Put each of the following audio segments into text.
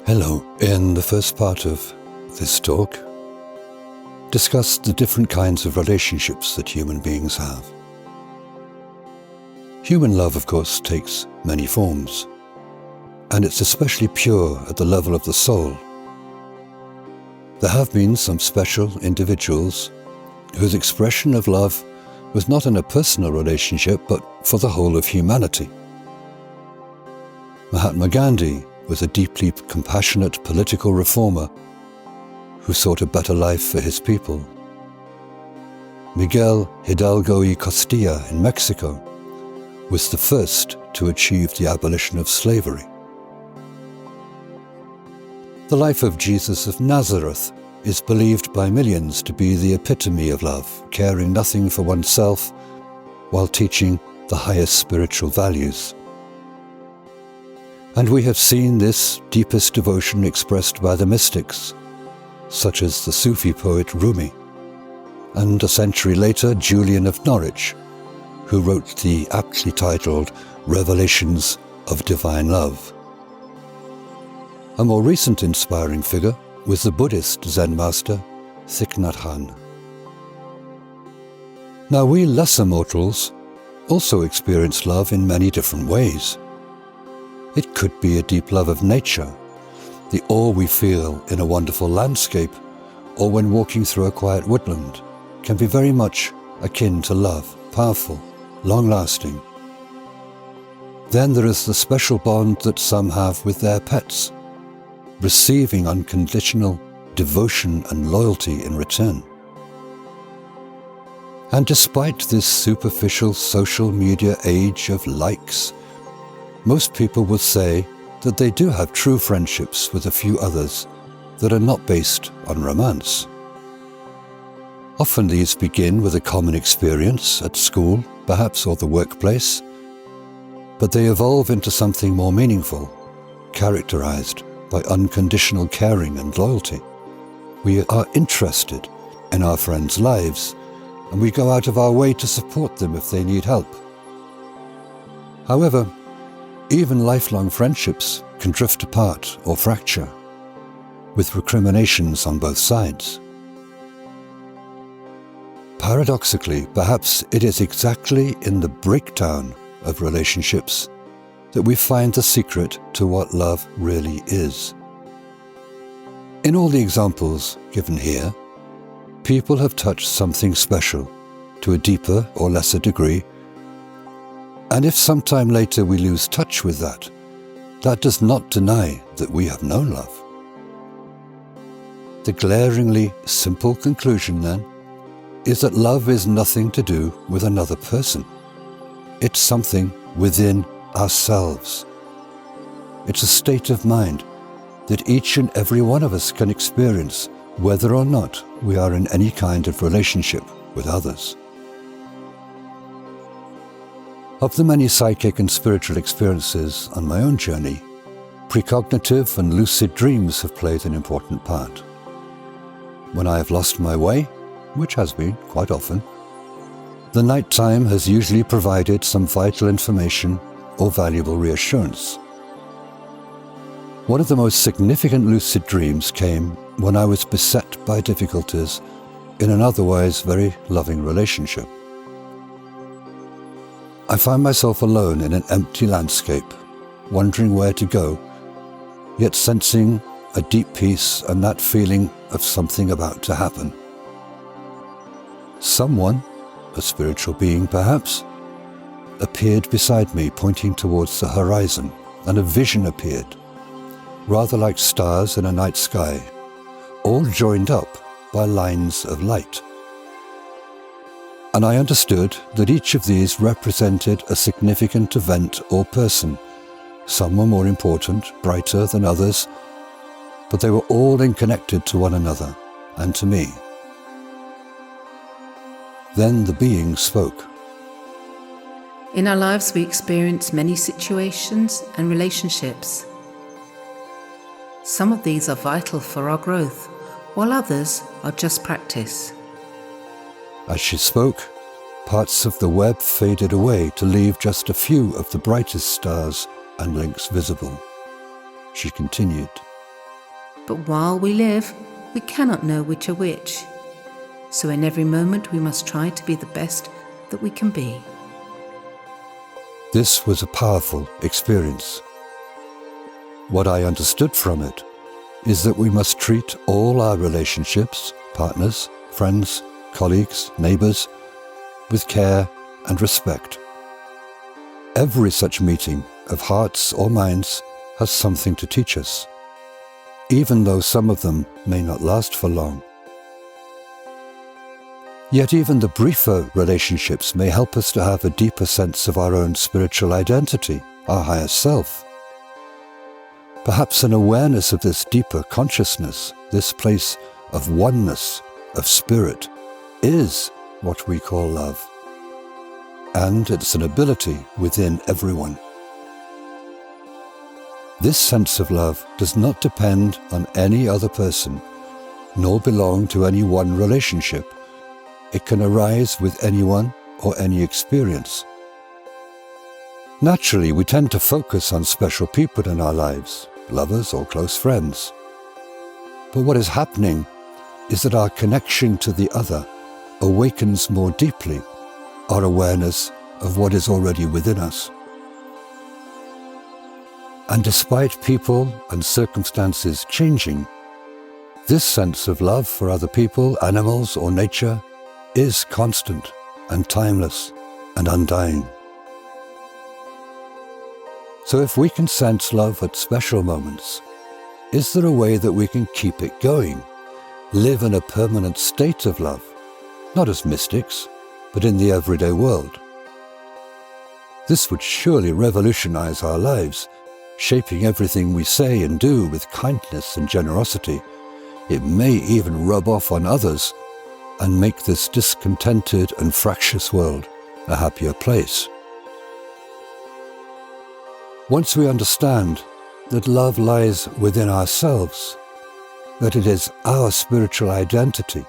Hello. In the first part of this talk, discuss the different kinds of relationships that human beings have. Human love, of course, takes many forms, and it's especially pure at the level of the soul. There have been some special individuals whose expression of love was not in a personal relationship, but for the whole of humanity. Mahatma Gandhi was a deeply compassionate political reformer who sought a better life for his people. Miguel Hidalgo y Costilla in Mexico was the first to achieve the abolition of slavery. The life of Jesus of Nazareth is believed by millions to be the epitome of love, caring nothing for oneself while teaching the highest spiritual values. And we have seen this deepest devotion expressed by the mystics, such as the Sufi poet Rumi, and a century later Julian of Norwich, who wrote the aptly titled Revelations of Divine Love. A more recent inspiring figure was the Buddhist Zen master Thich Nhat Hanh. Now we lesser mortals also experience love in many different ways. It could be a deep love of nature, the awe we feel in a wonderful landscape, or when walking through a quiet woodland, can be very much akin to love, powerful, long-lasting. Then there is the special bond that some have with their pets, receiving unconditional devotion and loyalty in return. And despite this superficial social media age of likes, most people will say that they do have true friendships with a few others that are not based on romance. Often these begin with a common experience at school, perhaps, or the workplace, but they evolve into something more meaningful, characterized by unconditional caring and loyalty. We are interested in our friends' lives, and we go out of our way to support them if they need help. However, even lifelong friendships can drift apart or fracture, with recriminations on both sides. Paradoxically, perhaps it is exactly in the breakdown of relationships that we find the secret to what love really is. In all the examples given here, people have touched something special to a deeper or lesser degree, and if sometime later we lose touch with that, that does not deny that we have known love. The glaringly simple conclusion, then, is that love is nothing to do with another person. It's something within ourselves. It's a state of mind that each and every one of us can experience, whether or not we are in any kind of relationship with others. Of the many psychic and spiritual experiences on my own journey, precognitive and lucid dreams have played an important part. When I have lost my way, which has been quite often, the night time has usually provided some vital information or valuable reassurance. One of the most significant lucid dreams came when I was beset by difficulties in an otherwise very loving relationship. I found myself alone in an empty landscape, wondering where to go, yet sensing a deep peace and that feeling of something about to happen. Someone, a spiritual being perhaps, appeared beside me, pointing towards the horizon, and a vision appeared, rather like stars in a night sky, all joined up by lines of light. And I understood that each of these represented a significant event or person. Some were more important, brighter than others, but they were all connected to one another and to me. Then the being spoke. In our lives we experience many situations and relationships. Some of these are vital for our growth, while others are just practice. As she spoke, parts of the web faded away to leave just a few of the brightest stars and links visible. She continued, But while we live, we cannot know which are which. So in every moment we must try to be the best that we can be. This was a powerful experience. What I understood from it is that we must treat all our relationships, partners, friends, colleagues, neighbours, with care and respect. Every such meeting of hearts or minds has something to teach us, even though some of them may not last for long. Yet even the briefer relationships may help us to have a deeper sense of our own spiritual identity, our higher self. Perhaps an awareness of this deeper consciousness, this place of oneness, of spirit, is what we call love. And it's an ability within everyone. This sense of love does not depend on any other person, nor belong to any one relationship. It can arise with anyone or any experience. Naturally, we tend to focus on special people in our lives, lovers or close friends. But what is happening is that our connection to the other awakens more deeply our awareness of what is already within us. And despite people and circumstances changing, this sense of love for other people, animals, or nature is constant and timeless and undying. So if we can sense love at special moments, is there a way that we can keep it going, live in a permanent state of love, not as mystics, but in the everyday world? This would surely revolutionize our lives, shaping everything we say and do with kindness and generosity. It may even rub off on others and make this discontented and fractious world a happier place. Once we understand that love lies within ourselves, that it is our spiritual identity,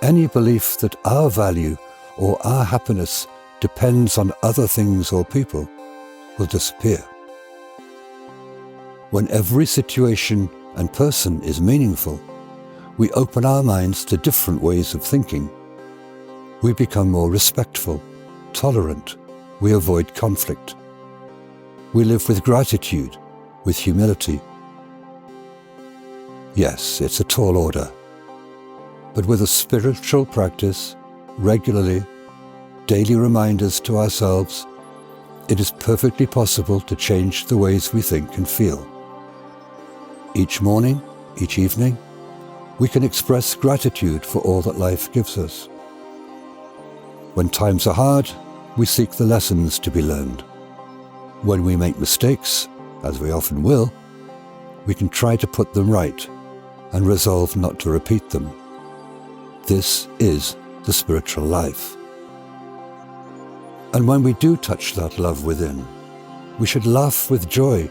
any belief that our value or our happiness depends on other things or people will disappear. When every situation and person is meaningful, we open our minds to different ways of thinking. We become more respectful, tolerant. We avoid conflict. We live with gratitude, with humility. Yes, it's a tall order, but with a spiritual practice, regularly, daily reminders to ourselves, it is perfectly possible to change the ways we think and feel. Each morning, each evening, we can express gratitude for all that life gives us. When times are hard, we seek the lessons to be learned. When we make mistakes, as we often will, we can try to put them right and resolve not to repeat them. This is the spiritual life. And when we do touch that love within, we should laugh with joy,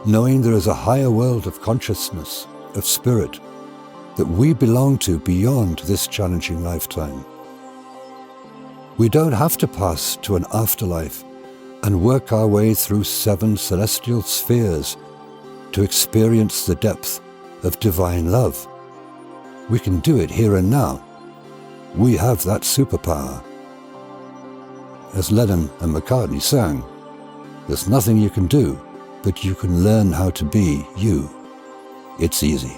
knowing there is a higher world of consciousness, of spirit, that we belong to beyond this challenging lifetime. We don't have to pass to an afterlife and work our way through 7 celestial spheres to experience the depth of divine love. We can do it here and now. We have that superpower. As Lennon and McCartney sang, there's nothing you can do, but you can learn how to be you. It's easy.